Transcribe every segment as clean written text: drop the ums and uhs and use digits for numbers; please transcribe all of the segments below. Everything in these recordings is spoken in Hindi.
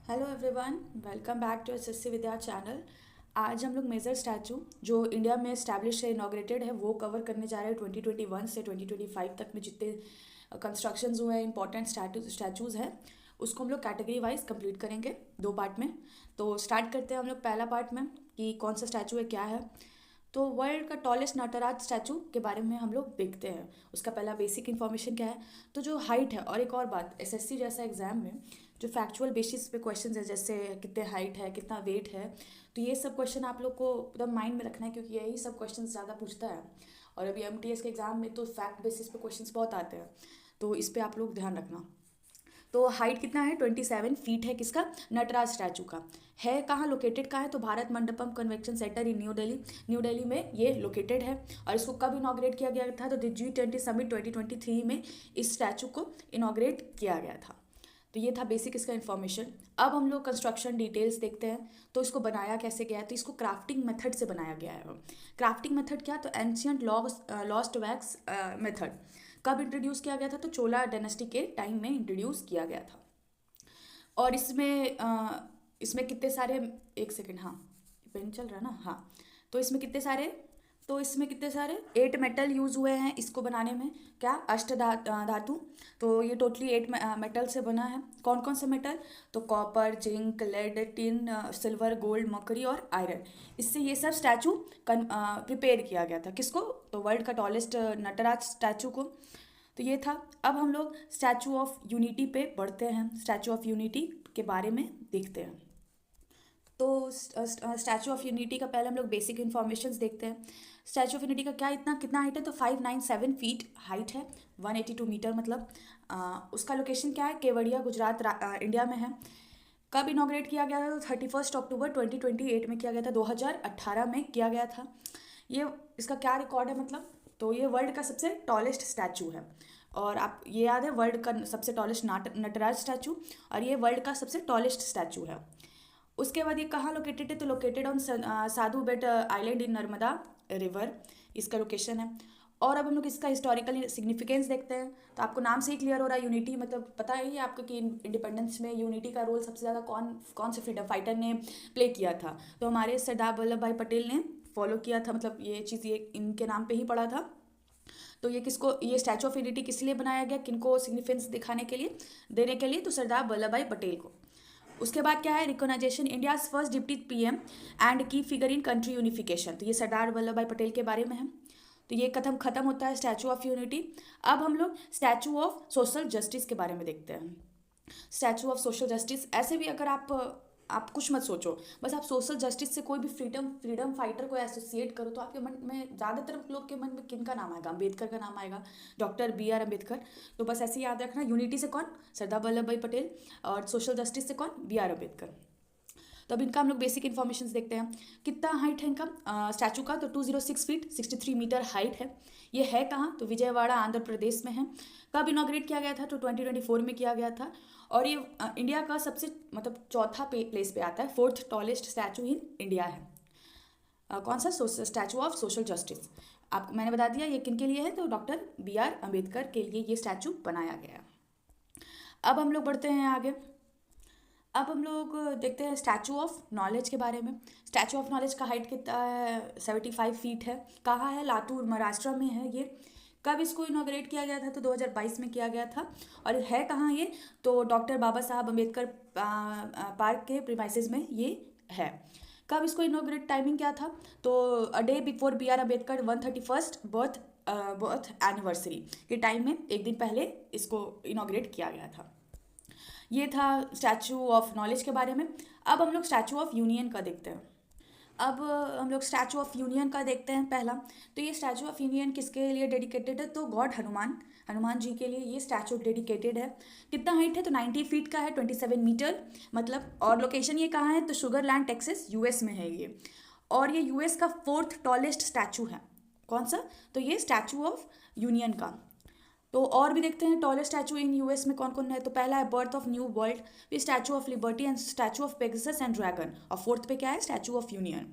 Hello everyone, welcome back to SSC Vidya channel. आज हम लोग मेजर स्टैचू जो इंडिया में इस्टेब्लिश है, इनाग्रेटेड है, वो कवर करने जा रहे हैं। 2021 से 2025 तक में जितने कंस्ट्रक्शंस हुए हैं, इंपॉर्टेंट स्टैचूज़ हैं, उसको हम लोग कैटेगरी वाइज कंप्लीट करेंगे 2 पार्ट में। तो स्टार्ट करते हैं हम लोग पहला पार्ट में कि कौन सा स्टैचू है, क्या है। तो वर्ल्ड का टॉलेस्ट नटराज स्टैचू के बारे में हम लोग देखते हैं। उसका पहला बेसिक इन्फॉर्मेशन क्या है, तो जो हाइट है, और एक और बात, एसएससी जैसा एग्जाम में जो फैक्चुअल बेसिस पे क्वेश्चन है, जैसे कितने हाइट है, कितना वेट है, तो ये सब क्वेश्चन आप लोग को एकदम माइंड में रखना है, क्योंकि यही सब क्वेश्चन ज़्यादा पूछता है। और अभी एमटीएस के एग्जाम में तो फैक्ट बेसिस पे क्वेश्चन बहुत आते हैं, तो इस पर आप लोग ध्यान रखना। तो हाइट कितना है, 27 फीट है। किसका? नटराज स्टैचू का। है कहाँ, लोकेटेड कहाँ है, तो भारत मंडपम कन्वेंशन सेंटर इन न्यू दिल्ली, न्यू दिल्ली में ये लोकेटेड है। और इसको कब इनाग्रेट किया गया था, तो G20 समिट 2023 में इस स्टैचू को इनाग्रेट किया गया था। तो ये था बेसिक इसका इन्फॉर्मेशन। अब हम लोग कंस्ट्रक्शन डिटेल्स देखते हैं। तो इसको बनाया कैसे गया है, तो इसको क्राफ्टिंग मेथड से बनाया गया है। क्राफ्टिंग मेथड क्या, तो एंशियंट लॉस्ट वैक्स मेथड कब इंट्रोड्यूस किया गया था, तो चोला डायनेस्टी के टाइम में इंट्रोड्यूस किया गया था। और इसमें कितने सारे, एक सेकेंड, हाँ पेन चल रहा है ना, हाँ। तो इसमें कितने सारे, 8 मेटल यूज़ हुए हैं इसको बनाने में। क्या? धातु। तो ये टोटली 8 मेटल से बना है। कौन कौन से मेटल, तो copper, zinc, lead, tin, silver, gold, mercury और आयरन। इससे ये सब स्टैचू प्रिपेयर किया गया था। किसको? तो वर्ल्ड का टॉलेस्ट नटराज स्टैचू को। तो ये था। अब हम लोग स्टैचू ऑफ यूनिटी पे बढ़ते हैं। स्टैचू ऑफ यूनिटी के बारे में देखते हैं। तो स्टैचू ऑफ यूनिटी का पहले हम लोग बेसिक इन्फॉर्मेशंस देखते हैं। स्टैचू ऑफ यूनिटी का क्या, इतना कितना हाइट है, तो 597 फीट हाइट है, 182 मीटर मतलब। उसका लोकेशन क्या है, केवड़िया, गुजरात, इंडिया में है। कब इनाग्रेट किया गया था, तो 31 अक्टूबर 2028 में किया गया था, 2018 में किया गया था। ये इसका क्या रिकॉर्ड है मतलब, तो ये वर्ल्ड का सबसे टॉलेस्ट स्टैचू है। और आप ये याद है, वर्ल्ड का सबसे टॉलेस्ट नटराज स्टैचू, और ये वर्ल्ड का सबसे टॉलेस्ट स्टैचू है। उसके बाद ये कहाँ लोकेटेड है, तो located on Sadhu Bet island in Narmada river, इसका लोकेशन है। और अब हम लोग इसका हिस्टोरिकल सिग्निफिकेंस देखते हैं। तो आपको नाम से ही क्लियर हो रहा है, यूनिटी मतलब पता है ही आपको कि इंडिपेंडेंस में यूनिटी का रोल सबसे ज़्यादा कौन कौन से फ्रीडम फाइटर ने प्ले किया था, तो हमारे सरदार वल्लभ भाई पटेल ने फॉलो किया था, मतलब ये चीज़ ये इनके नाम पे ही पड़ा था। तो ये किसको, ये स्टैचू ऑफ यूनिटी किस लिए बनाया गया, किनको सिग्निफिकेंस दिखाने के लिए, देने के लिए, तो सरदार वल्लभ भाई पटेल को। उसके बाद क्या है, recognisation India first deputy PM and key figure in country unification, तो ये सरदार वल्लभ भाई पटेल के बारे में है। तो ये कदम खत्म होता है स्टैचू ऑफ यूनिटी। अब हम लोग स्टैचू ऑफ सोशल जस्टिस के बारे में देखते हैं। स्टैचू ऑफ सोशल जस्टिस, ऐसे भी अगर आप कुछ मत सोचो, बस आप सोशल जस्टिस से कोई भी फ्रीडम फाइटर को एसोसिएट करो, तो आपके मन में ज़्यादातर लोग के मन में किन का नाम आएगा, अम्बेडकर का नाम आएगा, डॉक्टर BR अम्बेडकर। तो बस ऐसे ही याद रखना, यूनिटी से कौन, सरदार वल्लभ भाई पटेल, और सोशल जस्टिस से कौन, BR अम्बेडकर। तो अब इनका हम लोग बेसिक इन्फॉर्मेशन देखते हैं। कितना हाइट है इनका स्टैचू का, तो 206 फीट 63 मीटर हाइट है। ये है कहाँ, तो विजयवाड़ा, आंध्र प्रदेश में है। कब इनाग्रेट किया गया था, तो 2024 में किया गया था। और ये इंडिया का सबसे मतलब चौथा प्लेस पे आता है, 4th tallest statue in India है। कौन सा, स्टैचू ऑफ सोशल जस्टिस। आप मैंने बता दिया ये किन के लिए है, तो डॉक्टर BR अम्बेडकर के लिए ये स्टैचू बनाया गया। अब हम लोग बढ़ते हैं आगे। अब हम लोग देखते हैं स्टैचू ऑफ नॉलेज के बारे में। स्टैचू ऑफ नॉलेज का हाइट कितना है, 75 फीट है। कहाँ है, लातूर, महाराष्ट्र में है ये। कब इसको इनाग्रेट किया गया था, तो 2022 में किया गया था। और है कहाँ ये, तो डॉक्टर बाबा साहब अम्बेडकर पार्क के प्रीमाइसेस में ये है। कब इसको इनाग्रेट, टाइमिंग क्या था, तो a day before BR Ambedkar 131st birth anniversary के टाइम में एक दिन पहले इसको इनाग्रेट किया गया था। ये था स्टैचू ऑफ नॉलेज के बारे में। अब हम लोग स्टैचू ऑफ यूनियन का देखते हैं। अब हम लोग स्टैचू ऑफ यूनियन का देखते हैं पहला। तो ये स्टैचू ऑफ यूनियन किसके लिए डेडिकेटेड है, तो गॉड हनुमान जी के लिए ये स्टैचू डेडिकेटेड है। कितना हाइट है, तो 90 फीट का है, 27 मीटर मतलब। और लोकेशन ये कहाँ है, तो शुगरलैंड टेक्सास US में है ये। और ये US का 4th टॉलेस्ट स्टैचू है। कौन सा, तो ये स्टैचू ऑफ यूनियन का। तो और भी देखते हैं टॉलेस्ट स्टैचू इन US में कौन कौन है। तो पहला है बर्थ ऑफ न्यू वर्ल्ड, फिर statue of liberty and statue of Pegasus and dragon, और 4th पे क्या है, स्टैचू ऑफ यूनियन।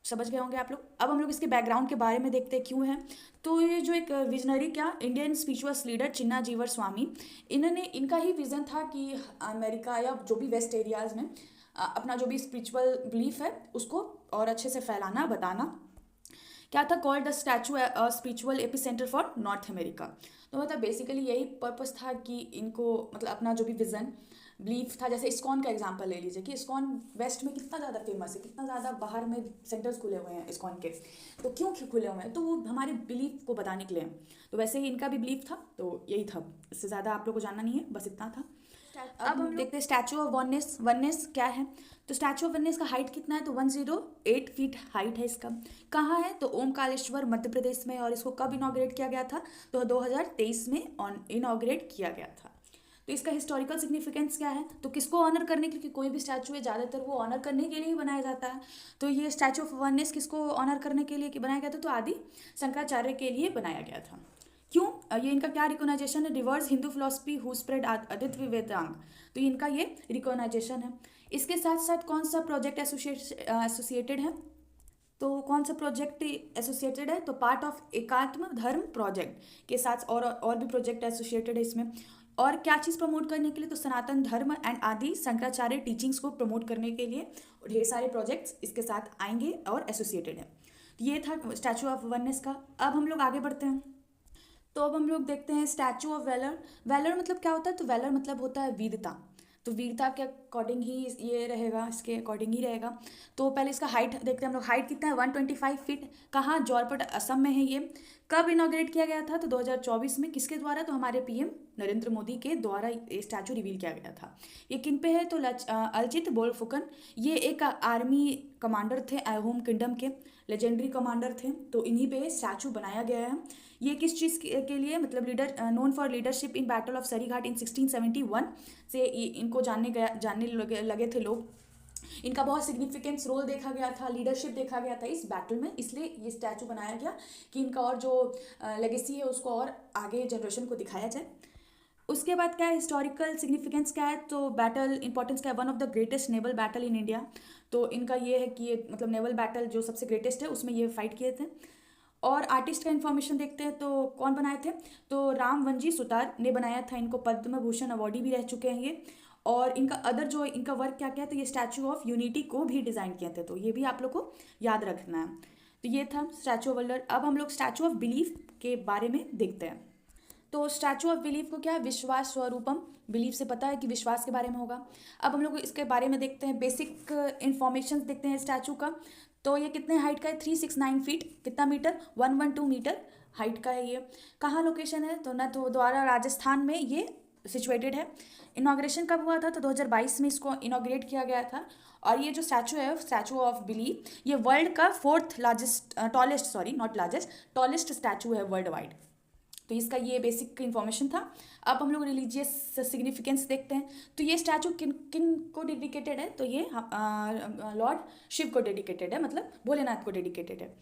समझ गए होंगे आप लोग। अब हम लोग इसके बैकग्राउंड के बारे में देखते हैं क्यों है। तो ये जो एक विजनरी क्या इंडियन स्पिरिचुअल्स लीडर चिन्ना जीवर स्वामी, इनका ही विज़न था कि अमेरिका या जो भी वेस्ट एरियाज़ में अपना जो भी स्पिरिचुअल बिलीफ है उसको और अच्छे से फैलाना, बताना। क्या था, called the statue spiritual epicentre for north America. तो मतलब बेसिकली यही पर्पस था कि इनको मतलब अपना जो भी विज़न बिलीफ था, जैसे इस्कॉन का एग्जांपल ले लीजिए कि इस्कॉन वेस्ट में कितना ज़्यादा फेमस है, कितना ज़्यादा बाहर में सेंटर्स खुले हुए हैं इस्कॉन के। तो क्यों खुले हुए हैं, तो वो हमारे बिलीफ को बताने के लिए हैं। तो वैसे ही इनका भी बिलीफ था, तो यही था। इससे ज़्यादा आप लोग को जानना नहीं है, बस इतना था। अब हम देखते हैं स्टैचू ऑफ वननेस। वननेस क्या है, तो स्टैचू ऑफ वननेस का हाइट कितना है, तो 108 फीट हाइट है इसका। कहाँ है, तो ओमकारेश्वर मध्य प्रदेश में। और इसको कब इनॉग्रेट किया गया था, तो 2023 में इनॉग्रेट किया गया था। तो इसका हिस्टोरिकल सिग्निफिकेंस क्या है, तो किसको ऑनर करने, क्योंकि कोई भी स्टैचू है ज़्यादातर वो ऑनर करने के लिए ही बनाया जाता है। तो ये स्टैचू ऑफ वननेस किसको ऑनर करने के लिए बनाया गया था, तो आदि शंकराचार्य के लिए बनाया गया था। क्यों, ये इनका क्या रिकॉग्नाइजेशन है, reverse Hindu philosophy who spread Advaita Vedanta. तो इनका ये रिकॉग्नाइजेशन है। इसके साथ साथ कौन सा प्रोजेक्ट एसोसिएटेड है, तो कौन सा प्रोजेक्ट एसोसिएटेड है, तो पार्ट ऑफ एकात्म धर्म प्रोजेक्ट के साथ और भी प्रोजेक्ट एसोसिएटेड है इसमें। और क्या चीज़ प्रमोट करने के लिए, तो सनातन धर्म एंड आदि शंकराचार्य टीचिंग्स को प्रमोट करने के लिए ढेर सारे प्रोजेक्ट्स इसके साथ आएंगे और एसोसिएटेड है। तो ये था स्टैचू ऑफ वननेस का। अब हम लोग आगे बढ़ते हैं। तो अब हम लोग देखते हैं स्टैचू ऑफ वेलर। वेलर मतलब क्या होता है, तो वेलर मतलब होता है वीरता। तो वीरता के अकॉर्डिंग ही ये रहेगा, इसके अकॉर्डिंग ही रहेगा। तो पहले इसका हाइट देखते हैं हम लोग। हाइट कितना है, 125 फीट। कहाँ, जौरपट असम में है ये। कब इनॉग्रेट किया गया था, तो 2024 में। किसके द्वारा, तो हमारे पीएम नरेंद्र मोदी के द्वारा ये स्टैचू रिवील किया गया था। ये किन पे है, तो अल्चित बोरफुकन। ये एक आर्मी कमांडर थे होम किंगडम के, लेजेंडरी कमांडर थे। तो इन्हीं पे स्टैचू बनाया गया है। ये किस चीज़ के लिए, मतलब leader known for leadership in battle of Saraighat in 1671 से इनको जानने लगे थे लोग। इनका बहुत सिग्निफिकेंस रोल देखा गया था, लीडरशिप देखा गया था इस बैटल में, इसलिए ये स्टैचू बनाया गया कि इनका और जो लेगेसी है उसको और आगे जनरेशन को दिखाया जाए। उसके बाद क्या है, हिस्टोरिकल सिग्निफिकेंस क्या है, तो बैटल इंपॉर्टेंस क्या है, one of the greatest naval battle in India. तो इनका ये है कि ये मतलब नेवल बैटल जो सबसे ग्रेटेस्ट है उसमें ये फाइट किए थे। और आर्टिस्ट का इन्फॉर्मेशन देखते हैं, तो कौन बनाए थे, तो रामवंजी सुतार ने बनाया था। इनको पद्म भूषण अवार्डी भी रह चुके हैं ये। और इनका अदर जो इनका वर्क क्या क्या है, तो ये स्टैचू ऑफ यूनिटी को भी डिज़ाइन किए थे। तो ये भी आप लोग को याद रखना है। तो ये था स्टैचू ऑफ वेलर। अब हम लोग स्टैचू ऑफ बिलीफ के बारे में देखते हैं। तो स्टैचू ऑफ बिलीफ को क्या है, विश्वास स्वरूपम। बिलीफ से पता है कि विश्वास के बारे में होगा। अब हम लोग इसके बारे में देखते हैं, बेसिक इन्फॉर्मेशन देखते हैं स्टैचू का। तो ये कितने हाइट का है, 369 फीट। कितना मीटर, 112 मीटर हाइट का है ये। कहाँ लोकेशन है, तो न तो द्वारा राजस्थान में ये सिचुएटेड है। इनाग्रेशन कब हुआ था, तो 2022 में इसको इनाग्रेट किया गया था। और ये जो स्टैचू है, स्टैचू ऑफ बिलीफ, ये वर्ल्ड का fourth largest tallest, sorry not largest, tallest statue है वर्ल्ड वाइड। तो इसका ये बेसिक इन्फॉर्मेशन था। अब हम लोग रिलीजियस सिग्निफिकेंस देखते हैं। तो ये स्टैचू किन किन को डेडिकेटेड है, तो ये लॉर्ड शिव को डेडिकेटेड है, मतलब भोलेनाथ को डेडिकेटेड है।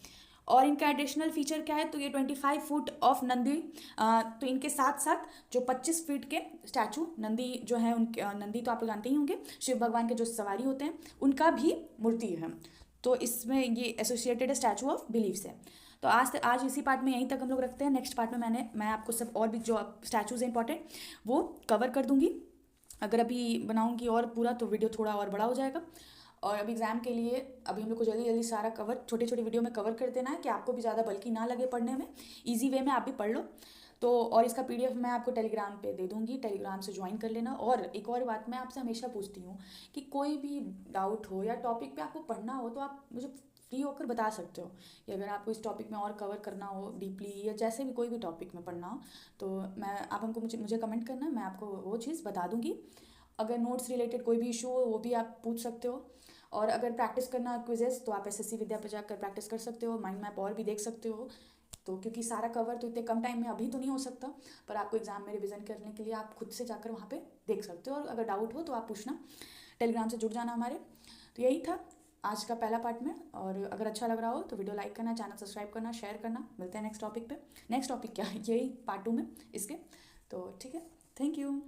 और इनका एडिशनल फीचर क्या है, तो ये 25 फुट ऑफ नंदी। तो इनके साथ साथ जो 25 फीट के स्टैचू नंदी जो है, उनके नंदी तो आप लोग जानते ही होंगे, शिव भगवान के जो सवारी होते हैं उनका भी मूर्ति है। तो इसमें ये एसोसिएटेड है स्टैचू ऑफ बिलीफ से। तो आज इसी पार्ट में यहीं तक हम लोग रखते हैं। नेक्स्ट पार्ट में मैं आपको सब और भी जो स्टैचूज हैं इंपॉर्टेंट वो कवर कर दूंगी। अगर अभी बनाऊंगी और पूरा तो वीडियो थोड़ा और बड़ा हो जाएगा। और अभी एग्ज़ाम के लिए अभी हम लोग को जल्दी जल्दी सारा कवर छोटे छोटे वीडियो में कवर कर देना है कि आपको भी ज़्यादा बल्कि ना लगे पढ़ने में, ईजी वे में आप भी पढ़ लो। तो और इसका PDF मैं आपको टेलीग्राम पे दे दूँगी, टेलीग्राम से ज्वाइन कर लेना। और एक और बात मैं आपसे हमेशा पूछती हूँ कि कोई भी डाउट हो या टॉपिक पे आपको पढ़ना हो तो आप मुझे फ्री होकर बता सकते हो कि अगर आपको इस टॉपिक में और कवर करना हो डीपली, या जैसे भी कोई भी टॉपिक में पढ़ना हो तो आप हमको मुझे कमेंट करना, मैं आपको वो चीज़ बता दूँगी। अगर नोट्स रिलेटेड कोई भी इशू हो वो भी आप पूछ सकते हो। और अगर प्रैक्टिस करना क्विजेस तो आप SSC विद्या पर जाकर प्रैक्टिस कर सकते हो, माइंड मैप और भी देख सकते हो। तो क्योंकि सारा कवर तो इतने कम टाइम में अभी तो नहीं हो सकता, पर आपको एग्जाम में रिवीजन करने के लिए आप खुद से जाकर वहाँ पे देख सकते हो। और अगर डाउट हो तो आप पूछना, टेलीग्राम से जुड़ जाना हमारे। तो यही था आज का पहला पार्ट में। और अगर अच्छा लग रहा हो तो वीडियो लाइक करना, चैनल सब्सक्राइब करना, शेयर करना। मिलते हैं नेक्स्ट टॉपिक पे। नेक्स्ट टॉपिक क्या है, यही पार्ट 2 में इसके। तो ठीक है, थैंक यू।